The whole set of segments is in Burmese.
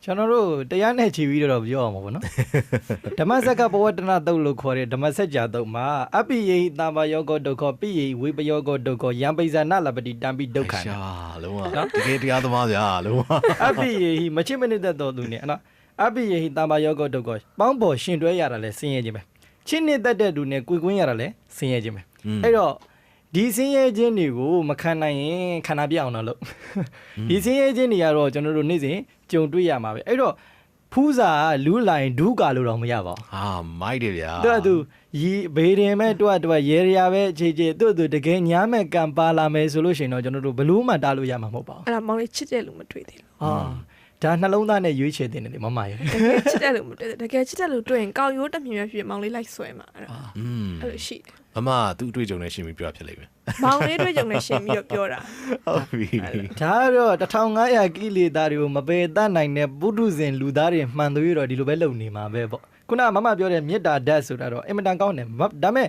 ကျွန်တော်တို့တရားနဲ့ချီပြီးတော့ပြောအောင်ပါဗောနော်ဓမ္မစက္ကပဝတ္တနာတုတ်လို့ခေါ်တဲ့ဓမ္မစကြာတုတ်မှာအပိယေဟိတာမယောဂဒုက္ခပိယေဝိပယောဂဒုက္ခယံပိဇာနလပတိတံပိဒုက္ခ ရှာလုံးဝတကယ်တရားသမားဗျာလုံးဝ အပိယေဟိမချစ်မနစ်သက်တော်သူနဲ့နော်အပိယေဟိတာမယောဂဒုက္ခပေါင်းပေါ်ရှင်တွဲရတာလဲဆင်းရဲခြင်းပဲချစ်နှစ်သက်တဲ့သူနဲ့ကိုယ်ကွင်းရတာလဲဆင်းရဲခြင်းပဲအဲ့တော့ဒီဆင်းရဲခြင်းတွေကိုမခံနိုင်ရင်ခန္ဓာပြအောင်တော့လို့ဒီဆင်းရဲခြင်းတွေကတော့ကျွန်တော်တို့နေ့စဉ်ကြုံတွေ့ရမှာပဲအဲ့တော့ဖူးစာလူးလိုင်ဒုကာလို့တော့မရပါဘူးဟာမိုက်တယ်ဗျာသူရီဘေးရင်မဲ့တွတ်ရေရရပဲခြေခြေသူတကယ်ညားမဲ့ကံပါလာမယ်ဆိုလို့ရှိရင်တော့ကျွန်တော်တို့ဘလို့မှတားလို့ရမှာမဟုတ်ပါဘူးအဲ့ဒါမောင်လေးချစ်တဲ့လူမတွေ့သေးလို့ဒါနှလုံးသားနဲ့ရွေးချယ်တင်တယ်လေမမရယ်တကယ်ချစ်တဲ့လူမတွေ့တကယ်ချစ်တဲ့လူတွေ့ရင်ကောက်ရိုးတက်မြင်မြဖြစ်မောင်လေးလိုက်ဆွဲမှာအဲ့ဒါအဲ့လိုရှိတယ်မမသူ့အတွေ့အကြုံနဲ့ရှင်းပြီးပြောဖြစ်လိမ့်မယ်မောင်လေးတွေ့ကြုံနဲ့ရှင်းပြီးတော့ပြောတာဟုတ်ပြီဒါတော့1500ကိလေသာတွေကိုမပယ်တတ်နိုင်တဲ့ပုထုဇဉ်လူသားတွေမှန်သွေးတော့ဒီလိုပဲလုပ်နေမှာပဲပေါ့ခုနမမပြောတဲ့မေတ္တာဓာတ်ဆိုတာတော့အင်မတန်ကောင်းတယ်ဒါပေမဲ့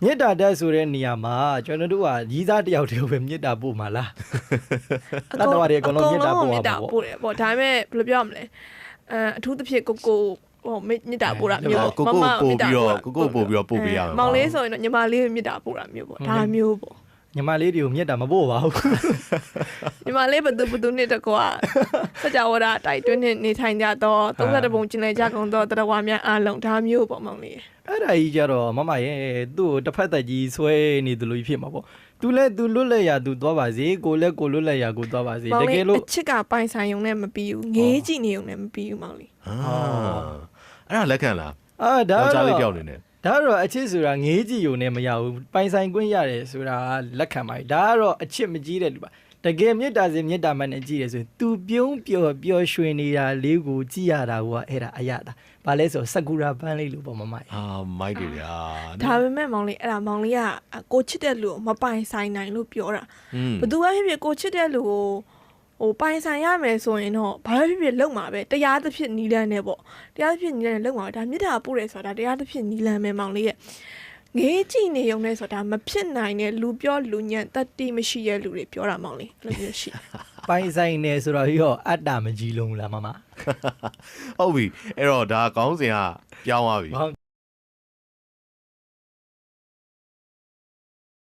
မေတ္တာဓာတ်ဆိုတဲ့နေရာမှာကျွန်တော်တို့ကကြီးစားတယောက်တည်းပဲမေတ္တာပို့မှာလားတတ်တော်တွေအကုန်လုံးမေတ္တာပို့မှာပေါ့ဒါပေမဲ့ဘယ်လိုပြောရမလဲအထူးသဖြင့်ကိုဟိုမေတ္တာပို့တာမျိုးကိုပို့ပြီးတော့ပို့ပေးရမှာမောင်လေးဆိုရင်တော့ညီမလေးမေတ္တာပို့တာမျိုးပေါ့ဒါမျိုးပေါ့ညီမလေးတွေကိုမေတ္တာမပို့ပါဘူးညီမလေးဘသူနဲ့တကွာစကြဝဠာတိုက်တွင်းနေထိုင်ကြတော့30ပုံကျင်လည်ကြကုန်တော့တရဝါများအားလုံးဒါမျိုးပေါ့မောင်လေးအဲ့ဒါကြီးကြတော့မမရဲ့သူ့ကိုတစ်ဖက်သက်ကြီးဆွဲနေတယ်လို့ဖြစ်မှာပေါ့သူလဲသူလွတ်လပ်ရာသူသွားပါစေကိုလဲကိုလွတ်လပ်ရာကိုသွားပါစေတကယ်လို့အချစ်ကပိုင်ဆိုင်ုံနဲ့မပြီးဘူးငေးကြည့်နေုံနဲ့မပြီးဘူးမောင်လေးအဲ့ဒါလက်ခံလားဒါတော့ကြားလေးတယောက်နေနဲ့ဒါတော့အချစ်ဆိုတာငေးကြည့်ုံနဲ့မရဘူးပိုင်ဆိုင်ခွင့်ရတယ်ဆိုတာလက်ခံပါ යි ဒါကတော့အချစ်မကြီးတဲ့လူပါတကယ်မေတ္တာစင်မေတ္တာမှန်နဲ့ကြည့်ရဆိုရင် तू ပြုံးပျော်ရွှင်နေတာလေးကိုကြည့်ရတာကအဲ့ဒါအရတာဘာလဲဆိုစကူရာပန်းလေးလို့ပေါ့မမကြီးမိုက်တယ်ဗျာဒါပေမဲ့မောင်လေးအဲ့ဒါမောင်လေးကကိုချစ်တဲ့လူကိုမပိုင်ဆိုင်နိုင်လို့ပြောတာဘသူကဖြစ်ဖြစ်ကိုချစ်တဲ့လူကိုဟိုပိုင်ဆိုင်ရမယ်ဆိုရင်တော့ဘာဖြစ်ဖြစ်လုံမှာပဲတရားသဖြင့်နီးလန်းနေပေါ့တရားသဖြင့်နီးလန်းနေလုံမှာဒါမြစ်တာပို့တယ်ဆိုတာတရားသဖြင့်နီးလန်းမယ်မောင်လေးရဲ့ငေးကြည့်နေုံနဲ့ဆိုတာမဖြစ်နိုင်တဲ့လူပြောလူညံ့တတိမရှိတဲ့လူတွေပြောတာမောင်လေးအဲ့လိုမျိုးရှိပိုင်ဆိုင်နေဆိုတော့ရောအတ္တမကြီးလုံးလားမမဟုတ်ပြီအဲ့တော့ဒါကောင်းစဉ်ကပြောင်းသွားပြီ